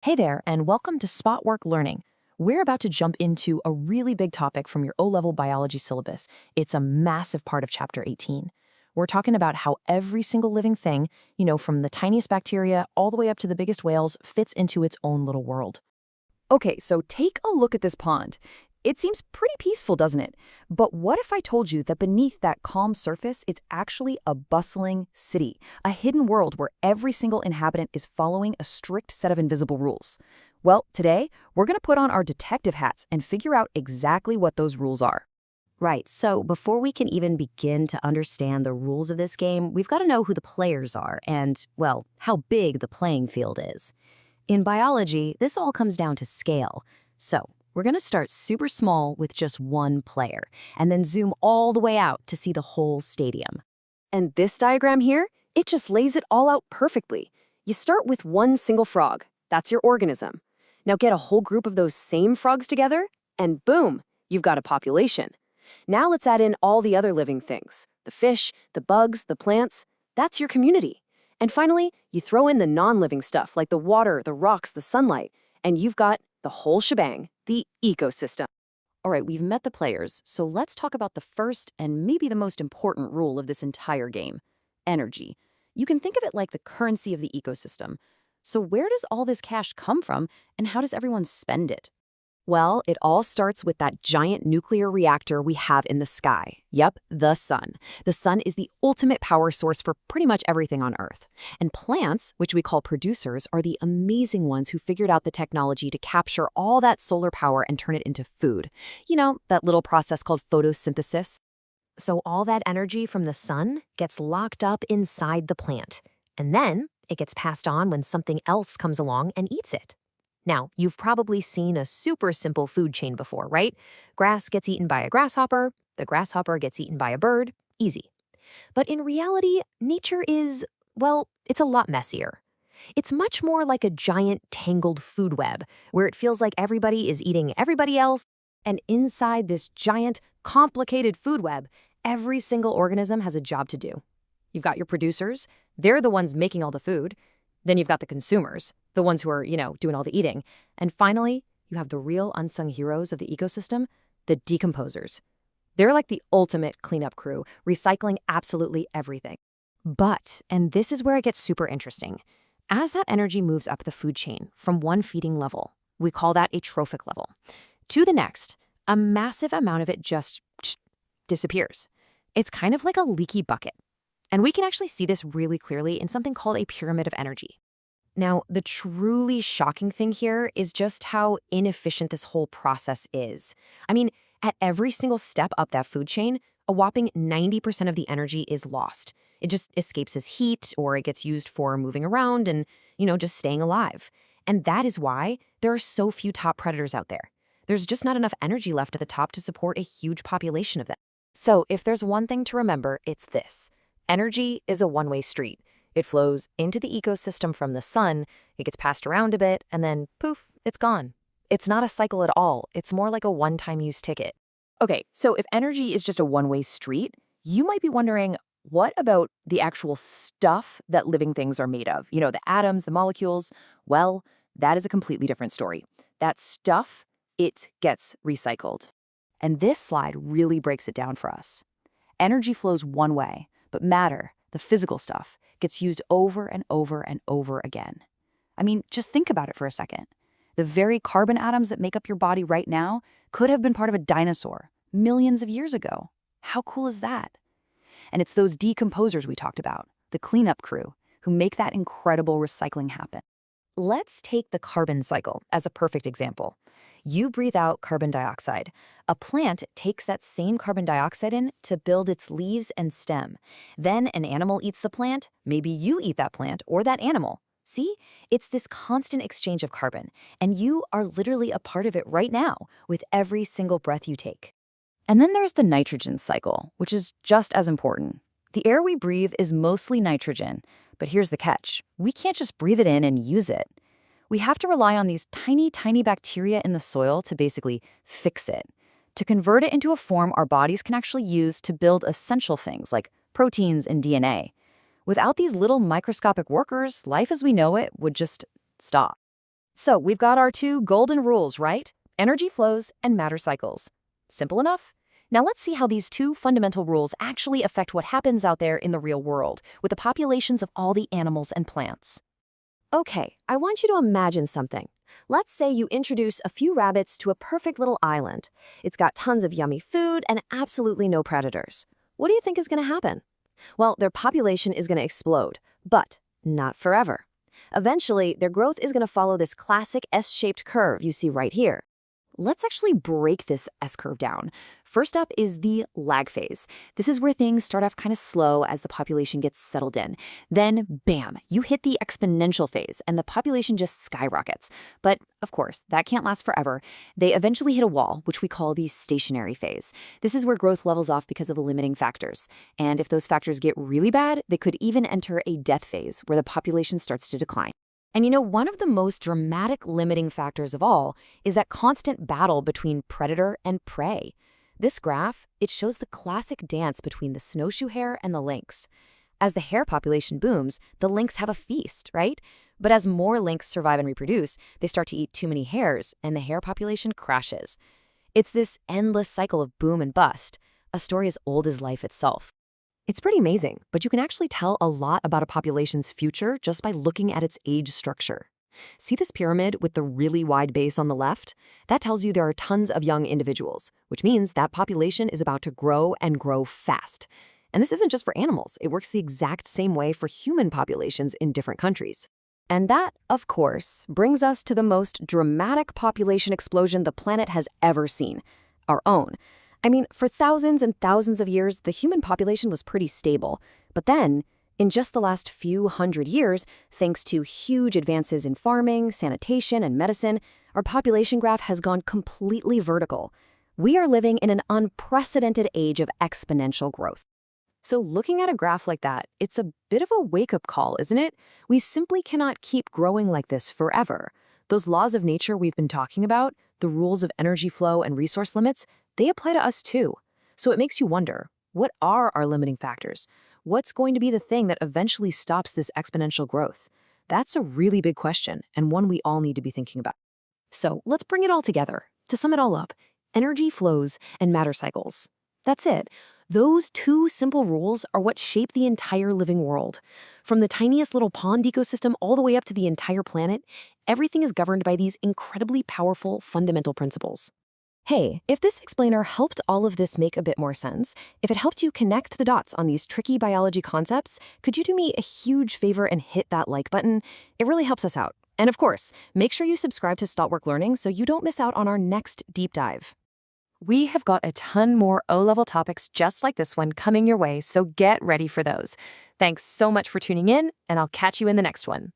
Hey there, and welcome to Spot Work Learning. We're about to jump into a really big topic from your O-level biology syllabus. It's a massive part of Chapter 18. We're talking about how every single living thing, from the tiniest bacteria all the way up to the biggest whales, fits into its own little world. Okay, so take a look at this pond. It seems pretty peaceful, doesn't it? But what if I told you that beneath that calm surface, it's actually a bustling city, a hidden world where every single inhabitant is following a strict set of invisible rules? Well, today, we're going to put on our detective hats and figure out exactly what those rules are. Right, so before we can even begin to understand the rules of this game, we've got to know who the players are and, well, how big the playing field is. In biology, this all comes down to scale. So, we're going to start super small with just one player, and then zoom all the way out to see the whole stadium. And this diagram here, it just lays it all out perfectly. You start with one single frog. That's your organism. Now get a whole group of those same frogs together, and boom, you've got a population. Now let's add in all the other living things. The fish, the bugs, the plants. That's your community. And finally, you throw in the non-living stuff like the water, the rocks, the sunlight, and you've got the whole shebang, the ecosystem. All right, we've met the players, so let's talk about the first and maybe the most important rule of this entire game: energy. You can think of it like the currency of the ecosystem. So where does all this cash come from, and how does everyone spend it? Well, it all starts with that giant nuclear reactor we have in the sky. Yep, the sun. The sun is the ultimate power source for pretty much everything on Earth. And plants, which we call producers, are the amazing ones who figured out the technology to capture all that solar power and turn it into food. You know, that little process called photosynthesis. So all that energy from the sun gets locked up inside the plant. And then it gets passed on when something else comes along and eats it. Now, you've probably seen a super simple food chain before, right? Grass gets eaten by a grasshopper, the grasshopper gets eaten by a bird, easy. But in reality, nature is, well, it's a lot messier. It's much more like a giant tangled food web, where it feels like everybody is eating everybody else, and inside this giant, complicated food web, every single organism has a job to do. You've got your producers, they're the ones making all the food. Then you've got the consumers, the ones who are, doing all the eating. And finally, you have the real unsung heroes of the ecosystem, the decomposers. They're like the ultimate cleanup crew, recycling absolutely everything. But, and this is where it gets super interesting, as that energy moves up the food chain from one feeding level, we call that a trophic level, to the next, a massive amount of it just disappears. It's kind of like a leaky bucket. And we can actually see this really clearly in something called a pyramid of energy. Now, the truly shocking thing here is just how inefficient this whole process is. I mean, at every single step up that food chain, a whopping 90% of the energy is lost. It just escapes as heat, or it gets used for moving around and, just staying alive. And that is why there are so few top predators out there. There's just not enough energy left at the top to support a huge population of them. So if there's one thing to remember, it's this. Energy is a one-way street. It flows into the ecosystem from the sun, it gets passed around a bit, and then poof, it's gone. It's not a cycle at all. It's more like a one-time use ticket. Okay, so if energy is just a one-way street, you might be wondering, what about the actual stuff that living things are made of? The atoms, the molecules? Well, that is a completely different story. That stuff, it gets recycled. And this slide really breaks it down for us. Energy flows one way. But matter, the physical stuff, gets used over and over and over again. I mean, just think about it for a second. The very carbon atoms that make up your body right now could have been part of a dinosaur millions of years ago. How cool is that? And it's those decomposers we talked about, the cleanup crew, who make that incredible recycling happen. Let's take the carbon cycle as a perfect example. You breathe out carbon dioxide. A plant takes that same carbon dioxide in to build its leaves and stem. Then an animal eats the plant, maybe you eat that plant or that animal. See? It's this constant exchange of carbon, and you are literally a part of it right now with every single breath you take. And then there's the nitrogen cycle, which is just as important. The air we breathe is mostly nitrogen, but here's the catch. We can't just breathe it in and use it. We have to rely on these tiny, tiny bacteria in the soil to basically fix it, to convert it into a form our bodies can actually use to build essential things like proteins and DNA. Without these little microscopic workers, life as we know it would just stop. So we've got our two golden rules, right? Energy flows and matter cycles. Simple enough? Now let's see how these two fundamental rules actually affect what happens out there in the real world with the populations of all the animals and plants. Okay, I want you to imagine something. Let's say you introduce a few rabbits to a perfect little island. It's got tons of yummy food and absolutely no predators. What do you think is going to happen? Well, their population is going to explode, but not forever. Eventually, their growth is going to follow this classic S-shaped curve you see right here. Let's actually break this S-curve down. First up is the lag phase. This is where things start off kind of slow as the population gets settled in. Then, bam, you hit the exponential phase and the population just skyrockets. But, of course, that can't last forever. They eventually hit a wall, which we call the stationary phase. This is where growth levels off because of limiting factors. And if those factors get really bad, they could even enter a death phase where the population starts to decline. And you know, one of the most dramatic limiting factors of all is that constant battle between predator and prey. This graph, it shows the classic dance between the snowshoe hare and the lynx. As the hare population booms, the lynx have a feast, right? But as more lynx survive and reproduce, they start to eat too many hares, and the hare population crashes. It's this endless cycle of boom and bust, a story as old as life itself. It's pretty amazing, but you can actually tell a lot about a population's future just by looking at its age structure. See this pyramid with the really wide base on the left? That tells you there are tons of young individuals, which means that population is about to grow and grow fast. And this isn't just for animals. It works the exact same way for human populations in different countries. And that, of course, brings us to the most dramatic population explosion the planet has ever seen, our own. I mean, for thousands and thousands of years, the human population was pretty stable. But then, in just the last few hundred years, thanks to huge advances in farming, sanitation, and medicine, our population graph has gone completely vertical. We are living in an unprecedented age of exponential growth. So looking at a graph like that, it's a bit of a wake-up call, isn't it? We simply cannot keep growing like this forever. Those laws of nature we've been talking about, the rules of energy flow and resource limits, they apply to us too. So it makes you wonder, what are our limiting factors? What's going to be the thing that eventually stops this exponential growth? That's a really big question, and one we all need to be thinking about. So let's bring it all together. To sum it all up, energy flows and matter cycles. That's it. Those two simple rules are what shape the entire living world. From the tiniest little pond ecosystem all the way up to the entire planet, everything is governed by these incredibly powerful fundamental principles. Hey, if this explainer helped all of this make a bit more sense, if it helped you connect the dots on these tricky biology concepts, could you do me a huge favor and hit that like button? It really helps us out. And of course, make sure you subscribe to Stoutwork Learning so you don't miss out on our next deep dive. We have got a ton more O-level topics just like this one coming your way, so get ready for those. Thanks so much for tuning in, and I'll catch you in the next one.